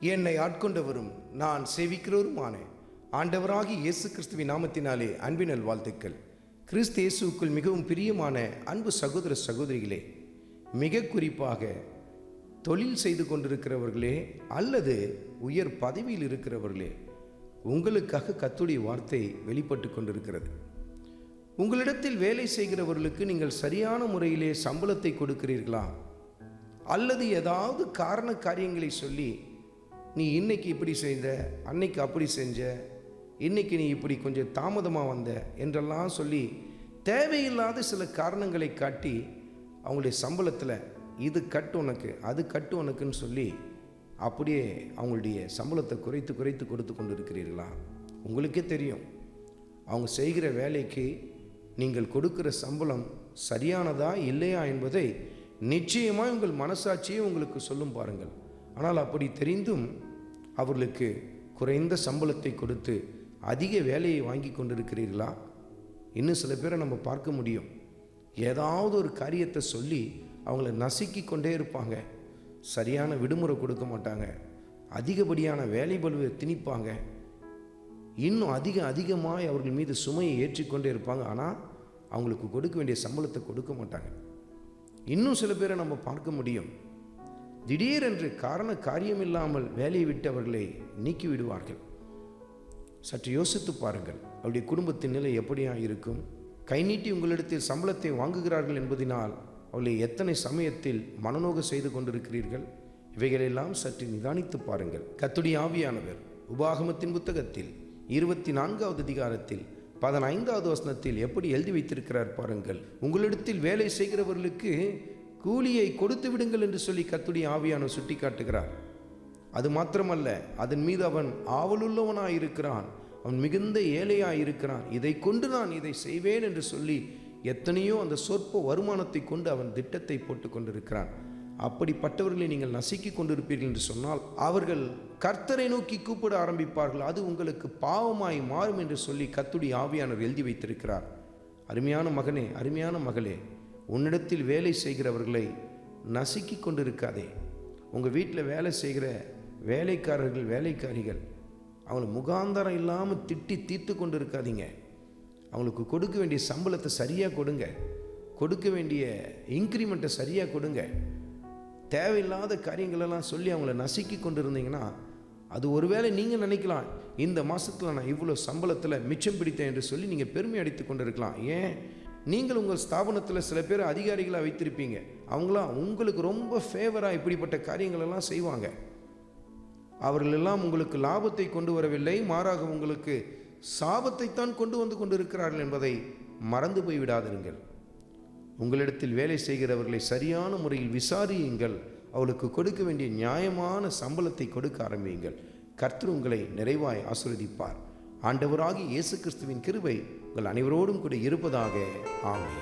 என்னை ஆட்கொண்டவரும் நான் சேவிக்கிறவருமான ஆண்டவராகிய இயேசு கிறிஸ்துவின் நாமத்தினாலே அன்பினல் வாழ்த்துக்கள். கிறிஸ்து இயேசுக்குள் மிகவும் பிரியமான அன்பு சகோதர சகோதரிகளே, மிக குறிப்பாக தொழில் செய்து கொண்டிருக்கிறவர்களே அல்லது உயர் பதவியில் இருக்கிறவர்களே, உங்களுக்காக கர்த்தருடைய வார்த்தை வெளிப்பட்டு கொண்டிருக்கிறது. உங்களிடத்தில் வேலை செய்கிறவர்களுக்கு நீங்கள் சரியான முறையிலே சம்பளத்தை கொடுக்கிறீர்களா? அல்லது ஏதாவது காரண காரியங்களை சொல்லி, நீ இன்னைக்கு இப்படி செய்த, அன்னைக்கு அப்படி செஞ்ச, இன்னைக்கு நீ இப்படி கொஞ்சம் தாமதமாக வந்த என்றெல்லாம் சொல்லி தேவையில்லாத சில காரணங்களை காட்டி அவங்களுடைய சம்பளத்தில் இது கட்டு உனக்கு, அது கட்டு உனக்குன்னு சொல்லி அப்படியே அவங்களுடைய சம்பளத்தை குறைத்து கொடுத்து கொண்டு இருக்கிறீர்களா? உங்களுக்கே தெரியும், அவங்க செய்கிற வேலைக்கு நீங்கள் கொடுக்கிற சம்பளம் சரியானதா இல்லையா என்பதை நிச்சயமாக உங்கள் மனசாட்சியே உங்களுக்கு சொல்லும் பாருங்கள். ஆனால் அப்படி தெரிந்தும் அவர்களுக்கு குறைந்த சம்பளத்தை கொடுத்து அதிக வேலையை வாங்கி கொண்டிருக்கிறீர்களா? இன்னும் சில பேரை நம்ம பார்க்க முடியும், ஏதாவது ஒரு காரியத்தை சொல்லி அவங்கள நசுக்கி கொண்டே இருப்பாங்க. சரியான விடுமுறை கொடுக்க மாட்டாங்க, அதிகப்படியான வேலை பளுவை திணிப்பாங்க, இன்னும் அதிகமாக அவர்கள் மீது சுமையை ஏற்றிக்கொண்டே இருப்பாங்க. ஆனால் அவங்களுக்கு கொடுக்க வேண்டிய சம்பளத்தை கொடுக்க மாட்டாங்க. இன்னும் சில பேரை நம்ம பார்க்க முடியும், திடீரென்று காரண காரியமில்லாமல் வேலையை விட்டு அவர்களை நீக்கி விடுவார்கள். சற்று யோசித்து பாருங்கள், அவருடைய குடும்பத்தின் நிலை எப்படியா இருக்கும்? கை நீட்டி உங்களிடத்தில் சம்பளத்தை வாங்குகிறார்கள் என்பதனால் அவளை எத்தனை சமயத்தில் மனநோக செய்து கொண்டிருக்கிறீர்கள்? இவைகளெல்லாம் சற்று நிதானித்து பாருங்கள். கர்த்தருடைய ஆவியானவர் உபாகமத்தின் புத்தகத்தில் 24வது அதிகாரத்தில் 15வது வசனத்தில் எப்படி எழுதி வைத்திருக்கிறார் பாருங்கள். உங்களிடத்தில் வேலை செய்கிறவர்களுக்கு கூலியை கொடுத்து விடுங்கள் என்று சொல்லி கர்த்தருடைய ஆவியானவர் சுட்டி காட்டுகிறார். அது மாத்திரமல்ல, அதன் மீது அவன் ஆவலுள்ளவனாயிருக்கிறான், அவன் மிகுந்த ஏழையாயிருக்கிறான், இதை கொண்டு நான் இதை செய்வேன் என்று சொல்லி எத்தனையோ அந்த சொற்ப வருமானத்தை கொண்டு அவன் திட்டத்தை போட்டு கொண்டிருக்கிறான். அப்படிப்பட்டவர்களை நீங்கள் நசுக்கி கொண்டிருப்பீர்கள் என்று சொன்னால் அவர்கள் கர்த்தரை நோக்கி கூப்பிட ஆரம்பிப்பார்கள். அது உங்களுக்கு பாவமாய் மாறும் என்று சொல்லி கர்த்தருடைய ஆவியானவர் எழுதி வைத்திருக்கிறார். அருமையான மகனே, அருமையான மகளே, உன்னிடத்தில் வேலை செய்கிறவர்களை நசுக்கி கொண்டிருக்காதே. உங்கள் வீட்டில் வேலை செய்கிற வேலைக்காரர்கள், வேலைக்காரிகள், அவங்களை முகாந்தரம் இல்லாமல் திட்டி தீர்த்து கொண்டு இருக்காதீங்க. அவங்களுக்கு கொடுக்க வேண்டிய சம்பளத்தை சரியாக கொடுங்க, கொடுக்க வேண்டிய இன்க்ரிமெண்ட்டை சரியாக கொடுங்க. தேவையில்லாத காரியங்களெல்லாம் சொல்லி அவங்கள நசுக்கி கொண்டு இருந்தீங்கன்னா, அது ஒருவேளை நீங்கள் நினைக்கலாம், இந்த மாதத்தில் நான் இவ்வளோ சம்பளத்தில் மிச்சம் பிடித்தேன் என்று சொல்லி நீங்கள் பெருமை அடித்து கொண்டு இருக்கலாம். ஏன்? நீங்கள் உங்கள் ஸ்தாபனத்தில் சில பேர் அதிகாரிகளாக வைத்திருப்பீங்க, அவங்களாம் உங்களுக்கு ரொம்ப ஃபேவராக இப்படிப்பட்ட காரியங்களெல்லாம் செய்வாங்க. அவர்களெல்லாம் உங்களுக்கு லாபத்தை கொண்டு வரவில்லை, மாறாக உங்களுக்கு சாபத்தைத்தான் கொண்டு வந்து கொண்டிருக்கிறார்கள் என்பதை மறந்து போய் விடாதிருங்கள். உங்களிடத்தில் வேலை செய்கிறவர்களை சரியான முறையில் விசாரியுங்கள். அவளுக்கு கொடுக்க வேண்டிய நியாயமான சம்பளத்தை கொடுக்க ஆரம்பியுங்கள். கர்த்தர் உங்களை நிறைவாய் ஆசீர்வதிப்பார். ஆண்டவராகிய இயேசு கிறிஸ்துவின் கிருபை உங்கள் அனைவரோடும் கூட இருப்பதாக. ஆமென்.